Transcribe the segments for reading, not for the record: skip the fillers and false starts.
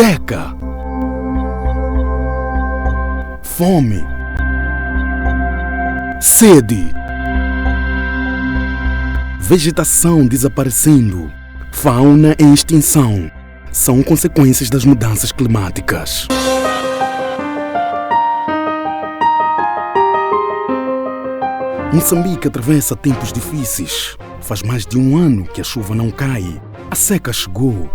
Seca, fome, sede, vegetação desaparecendo, fauna em extinção, são consequências das mudanças climáticas. Moçambique atravessa tempos difíceis. Faz mais de um ano que a chuva não cai. A seca chegou.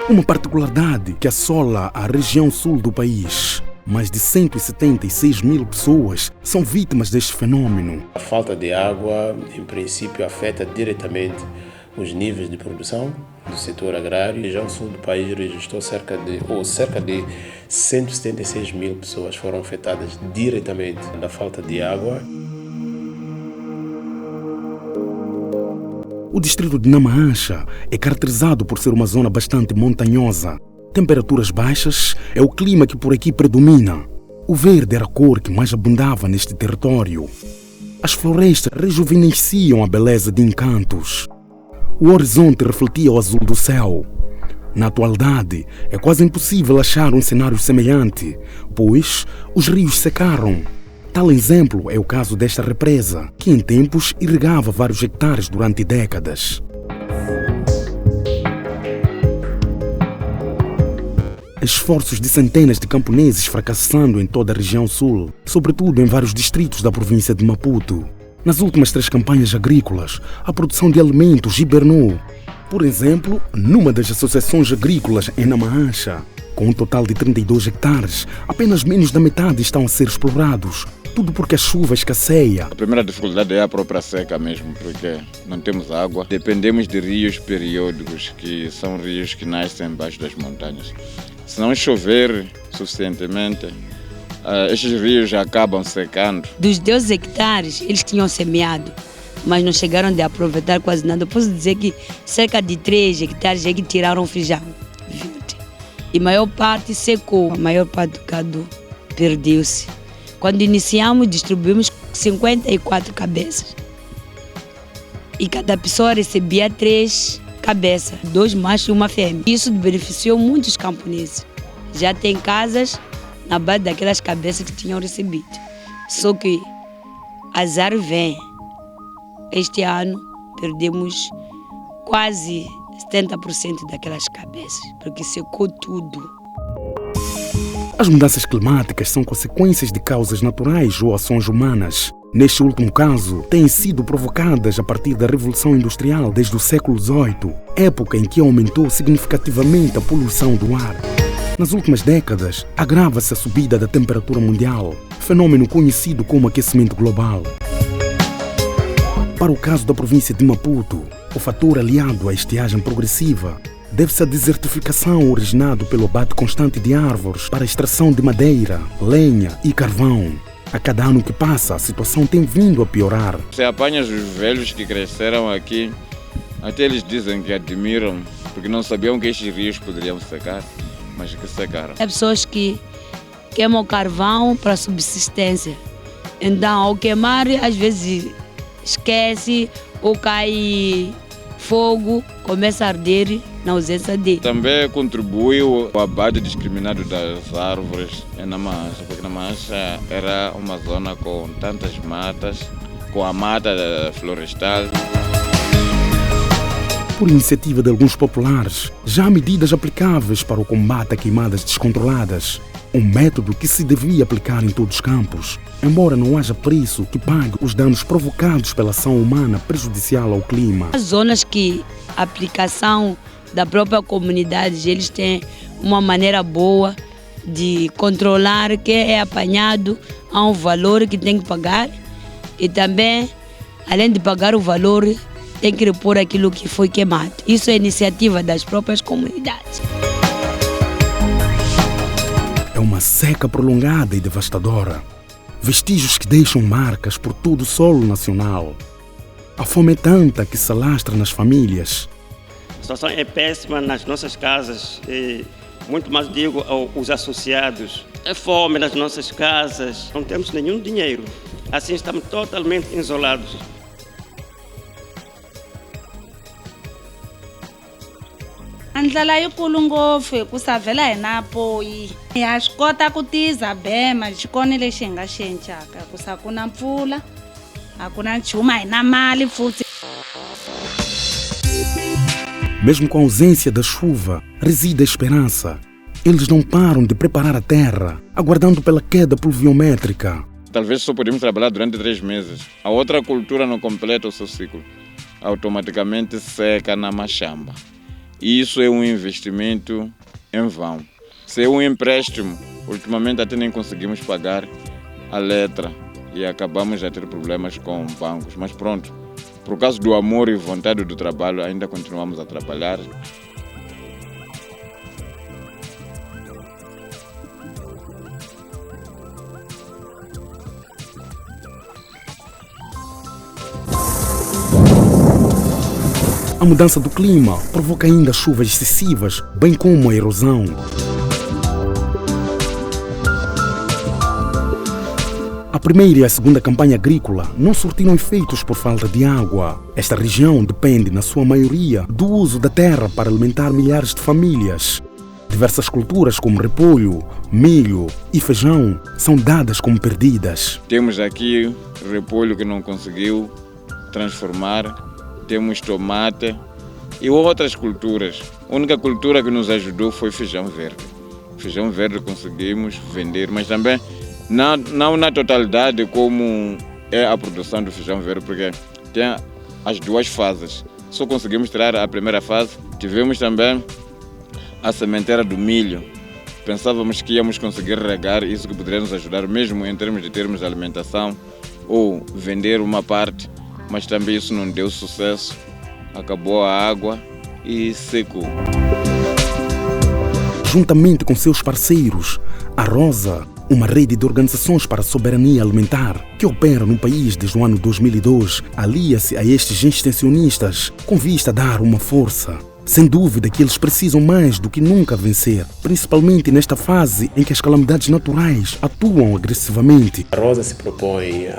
Uma particularidade que assola a região sul do país. Mais de 176 mil pessoas são vítimas deste fenômeno. A falta de água, em princípio, afeta diretamente os níveis de produção do setor agrário. A região sul do país registrou cerca de 176 mil pessoas foram afetadas diretamente da falta de água. O distrito de Namaancha é caracterizado por ser uma zona bastante montanhosa. Temperaturas baixas é o clima que por aqui predomina. O verde era a cor que mais abundava neste território. As florestas rejuvenesciam a beleza de encantos. O horizonte refletia o azul do céu. Na atualidade, é quase impossível achar um cenário semelhante, pois os rios secaram. Tal exemplo é o caso desta represa, que em tempos irrigava vários hectares durante décadas. Esforços de centenas de camponeses fracassando em toda a região sul, sobretudo em vários distritos da província de Maputo. Nas últimas 3 campanhas agrícolas, a produção de alimentos hibernou. Por exemplo, numa das associações agrícolas em Namaancha, com um total de 32 hectares, apenas menos da metade estão a ser explorados. Tudo porque a chuva escasseia. A primeira dificuldade é a própria seca mesmo, porque não temos água. Dependemos de rios periódicos, que são rios que nascem embaixo das montanhas. Se não chover suficientemente, estes rios acabam secando. Dos 12 hectares, eles tinham semeado, mas não chegaram a aproveitar quase nada. Eu posso dizer que cerca de 3 hectares é que tiraram o feijão verde. E a maior parte secou, a maior parte do gado perdeu-se. Quando iniciamos, distribuímos 54 cabeças. E cada pessoa recebia 3 cabeças, 2 machos e uma fêmea. Isso beneficiou muitos camponeses. Já tem casas na base daquelas cabeças que tinham recebido. Só que azar vem. Este ano perdemos quase 70% daquelas cabeças, porque secou tudo. As mudanças climáticas são consequências de causas naturais ou ações humanas. Neste último caso, têm sido provocadas a partir da Revolução Industrial desde o século XVIII, época em que aumentou significativamente a poluição do ar. Nas últimas décadas, agrava-se a subida da temperatura mundial, fenômeno conhecido como aquecimento global. Para o caso da província de Maputo, o fator aliado à estiagem progressiva deve-se à desertificação originada pelo abate constante de árvores para a extração de madeira, lenha e carvão. A cada ano que passa, a situação tem vindo a piorar. Se apanhas os velhos que cresceram aqui, até eles dizem que admiram, porque não sabiam que estes rios poderiam secar, mas que secaram. Há pessoas que queimam carvão para subsistência. Então, ao queimar, às vezes esquece ou cai fogo, começa a arder na ausência dele. Também contribuiu o abate discriminado das árvores em Namaancha, porque Namaancha era uma zona com tantas matas, com a mata florestal. Por iniciativa de alguns populares, já há medidas aplicáveis para o combate a queimadas descontroladas. Um método que se devia aplicar em todos os campos, embora não haja preço que pague os danos provocados pela ação humana prejudicial ao clima. As zonas que a aplicação da própria comunidade, eles têm uma maneira boa de controlar quem é apanhado, há um valor que tem que pagar e também, além de pagar o valor, tem que repor aquilo que foi queimado. Isso é iniciativa das próprias comunidades. É uma seca prolongada e devastadora. Vestígios que deixam marcas por todo o solo nacional. A fome é tanta que se alastra nas famílias. A situação é péssima nas nossas casas, e muito mais digo aos associados. É fome nas nossas casas, não temos nenhum dinheiro. Assim estamos totalmente isolados. Antes ndlela yikulu ngopfu hikusa vhela hi na apoyi ha swi kota ku tiza bema xikoni lexi hi nga xi endlaka hikusa ku na mpfula a ku na nchumu a hi na mali futhi. Mesmo com a ausência da chuva, reside a esperança. Eles não param de preparar a terra, aguardando pela queda pluviométrica. Talvez só podemos trabalhar durante 3 meses. A outra cultura não completa o seu ciclo. Automaticamente seca na machamba. Isso é um investimento em vão. Se é um empréstimo, ultimamente até nem conseguimos pagar a letra e acabamos a ter problemas com bancos. Mas pronto, por causa do amor e vontade do trabalho, ainda continuamos a trabalhar. A mudança do clima provoca ainda chuvas excessivas, bem como a erosão. A primeira e a segunda campanha agrícola não surtiram efeitos por falta de água. Esta região depende, na sua maioria, do uso da terra para alimentar milhares de famílias. Diversas culturas como repolho, milho e feijão são dadas como perdidas. Temos aqui repolho que não conseguiu transformar, temos tomate e outras culturas. A única cultura que nos ajudou foi feijão verde. Feijão verde conseguimos vender, mas também não na totalidade como é a produção do feijão verde, porque tem as 2 fases. Só conseguimos tirar a primeira fase. Tivemos também a sementeira do milho. Pensávamos que íamos conseguir regar, isso que poderia nos ajudar mesmo em termos de termos de alimentação ou vender uma parte, mas também isso não deu sucesso. Acabou a água e secou. Juntamente com seus parceiros, a Rosa, uma rede de organizações para a soberania alimentar que opera no país desde o ano 2002, alia-se a estes extensionistas com vista a dar uma força. Sem dúvida que eles precisam mais do que nunca vencer, principalmente nesta fase em que as calamidades naturais atuam agressivamente. A Rosa se propõe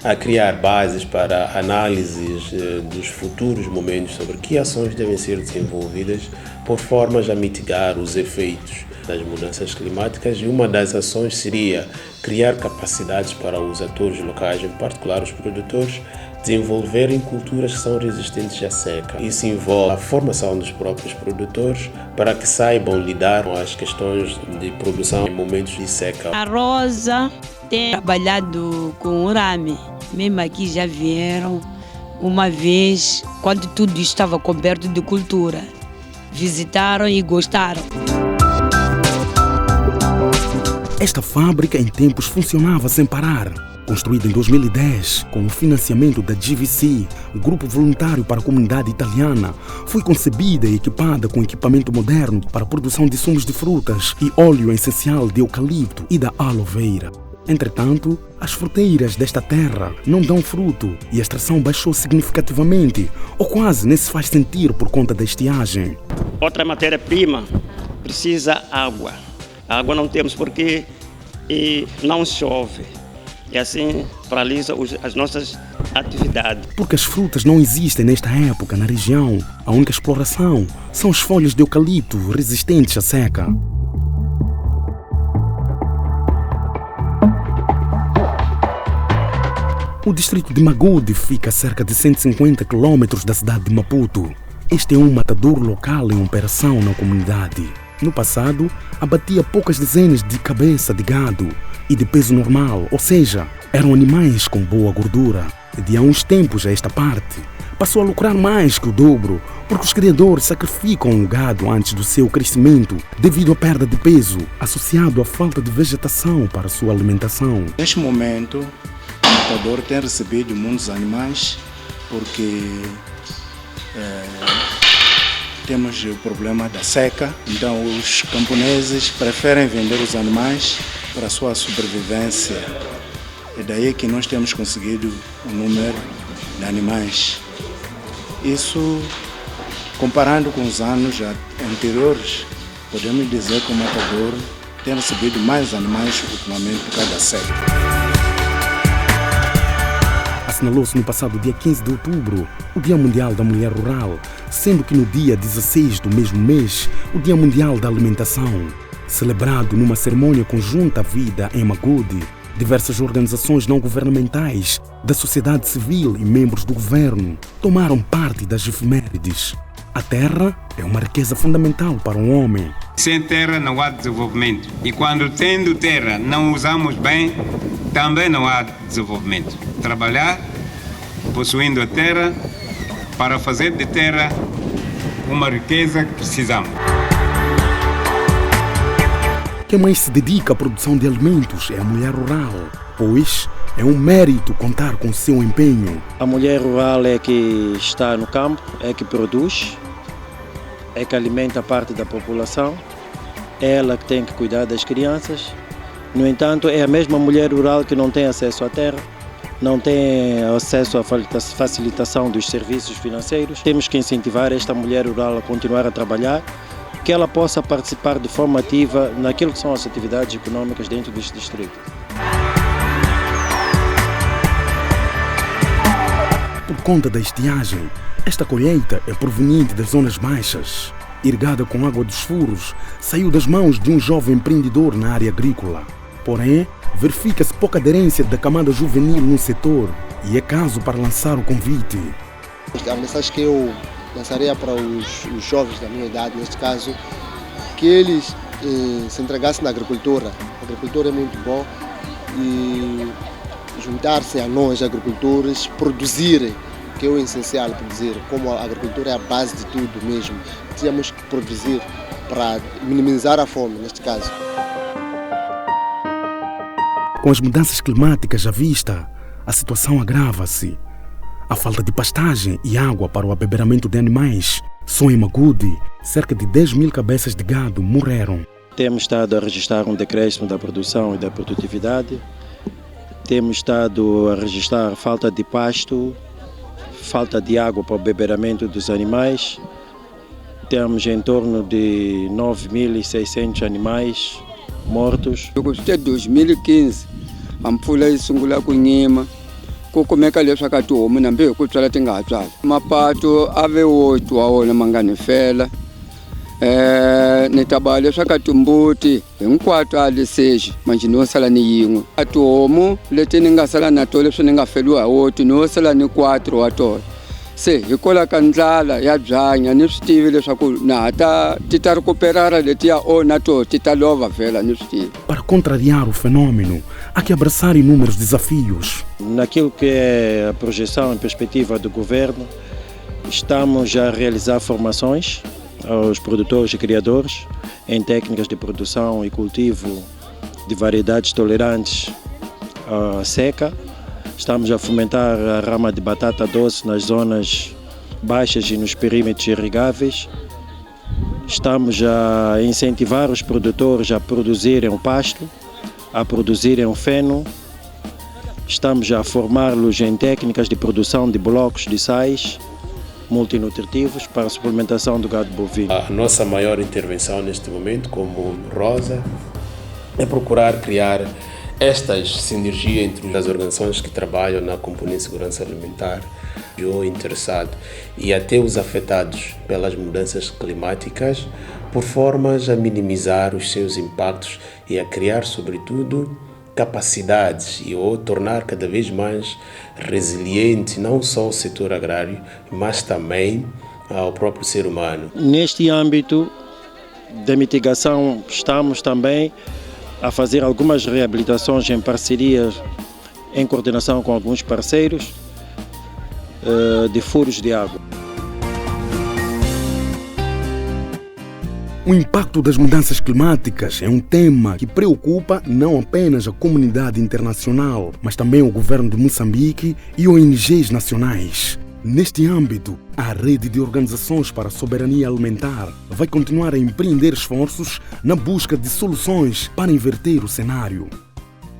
a criar bases para análises dos futuros momentos sobre que ações devem ser desenvolvidas por formas a mitigar os efeitos das mudanças climáticas, e uma das ações seria criar capacidades para os atores locais, em particular os produtores, desenvolverem culturas que são resistentes à seca. Isso envolve a formação dos próprios produtores para que saibam lidar com as questões de produção em momentos de seca. A Rosa tem trabalhado com o Rami. Mesmo aqui já vieram uma vez, quando tudo estava coberto de cultura. Visitaram e gostaram. Esta fábrica em tempos funcionava sem parar. Construída em 2010, com o financiamento da GVC, o Grupo Voluntário para a Comunidade Italiana, foi concebida e equipada com equipamento moderno para a produção de sumos de frutas e óleo essencial de eucalipto e da aloe vera. Entretanto, as fruteiras desta terra não dão fruto e a extração baixou significativamente, ou quase nem se faz sentir por conta da estiagem. Outra matéria-prima precisa água. A água não temos porque não chove. E assim paralisa as nossas atividades. Porque as frutas não existem nesta época na região, a única exploração são as folhas de eucalipto resistentes à seca. O distrito de Magudi fica a cerca de 150 quilômetros da cidade de Maputo. Este é um matador local em operação na comunidade. No passado, abatia poucas dezenas de cabeças de gado e de peso normal, ou seja, eram animais com boa gordura. De há uns tempos a esta parte, passou a lucrar mais que o dobro, porque os criadores sacrificam o gado antes do seu crescimento devido à perda de peso, associado à falta de vegetação para a sua alimentação. Neste momento, o matador tem recebido muitos animais porque temos o problema da seca, então os camponeses preferem vender os animais para a sua sobrevivência. É daí que nós temos conseguido o número de animais. Isso, comparando com os anos anteriores, podemos dizer que o matador tem recebido mais animais ultimamente por causa da seca. A assinalou-se no passado dia 15 de outubro o Dia Mundial da Mulher Rural, sendo que no dia 16 do mesmo mês, o Dia Mundial da Alimentação. Celebrado numa cerimônia conjunta vida em Magudi, diversas organizações não governamentais, da sociedade civil e membros do governo tomaram parte das efemérides. A terra é uma riqueza fundamental para o homem. Sem terra não há desenvolvimento. E quando tendo terra não usamos bem, também não há desenvolvimento. Trabalhar, possuindo a terra, para fazer de terra uma riqueza que precisamos. Quem mais se dedica à produção de alimentos é a mulher rural, pois é um mérito contar com seu empenho. A mulher rural é que está no campo, é que produz, é que alimenta parte da população, é ela que tem que cuidar das crianças. No entanto, é a mesma mulher rural que não tem acesso à terra, não tem acesso à facilitação dos serviços financeiros. Temos que incentivar esta mulher rural a continuar a trabalhar, que ela possa participar de forma ativa naquilo que são as atividades econômicas dentro deste distrito. Por conta da estiagem, esta colheita é proveniente das zonas baixas. Irrigada com água dos furos, saiu das mãos de um jovem empreendedor na área agrícola. Porém, verifica-se pouca aderência da camada juvenil no setor e é caso para lançar o convite. A mensagem que eu lançaria para os jovens da minha idade, neste caso, que eles se entregassem na agricultura. A agricultura é muito bom e juntar-se a nós, agricultores, produzirem, que é o essencial, produzir. Como a agricultura é a base de tudo mesmo, temos que produzir para minimizar a fome, neste caso. Com as mudanças climáticas à vista, a situação agrava-se. A falta de pastagem e água para o abeberamento de animais. Só em Magudi, cerca de 10 mil cabeças de gado morreram. Temos estado a registrar um decréscimo da produção e da produtividade. Temos estado a registrar falta de pasto, falta de água para o abeberamento dos animais. Temos em torno de 9.600 animais mortos. Até 2015, a mpfula isungula kunyima. Kukumeka leswaku tihomu nambe hi ku tswala ti nga ha tswali. Mapato a ve 8 wa wona ma nga ni fela. Ni ta ba leswaku timbuti hinkwato a liseji manje no sala ni yin'we. A tihomu leti ni nga sala na tona leswi ni nga feliwa hi 8 no sala ni 4 wa tona. Se hikola ka ndlala ya byanyi ni swi tivi leswaku na ti ta recuperara letiya na to ti ta lova vela ni swi tivi. Para contrariar o fenômeno, há que abraçar inúmeros desafios. Naquilo que é a projeção e perspectiva do governo, estamos a realizar formações aos produtores e criadores em técnicas de produção e cultivo de variedades tolerantes à seca. Estamos a fomentar a rama de batata doce nas zonas baixas e nos perímetros irrigáveis. Estamos a incentivar os produtores a produzirem o pasto, a produzirem o feno. Estamos a formá-los em técnicas de produção de blocos de sais multinutritivos para a suplementação do gado bovino. A nossa maior intervenção neste momento, como Rosa, é procurar criar estas sinergias entre as organizações que trabalham na componente de segurança alimentar, o interessado e até os afetados pelas mudanças climáticas, por formas a minimizar os seus impactos e a criar, sobretudo, capacidades e ou tornar cada vez mais resiliente não só o setor agrário, mas também ao próprio ser humano. Neste âmbito da mitigação, estamos também a fazer algumas reabilitações em parceria, em coordenação com alguns parceiros, de furos de água. O impacto das mudanças climáticas é um tema que preocupa não apenas a comunidade internacional, mas também o governo de Moçambique e ONGs nacionais. Neste âmbito, a rede de organizações para a soberania alimentar vai continuar a empreender esforços na busca de soluções para inverter o cenário.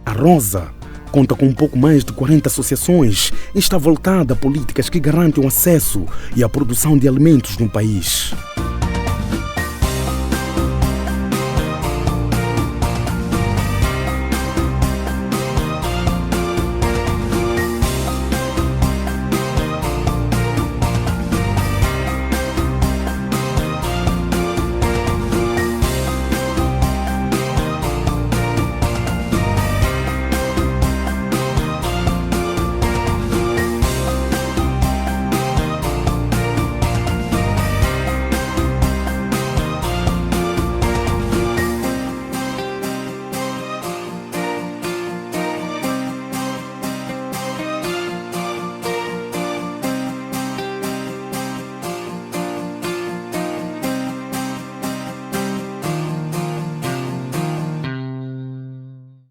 A Rosa conta com um pouco mais de 40 associações e está voltada a políticas que garantem o acesso e a produção de alimentos no país.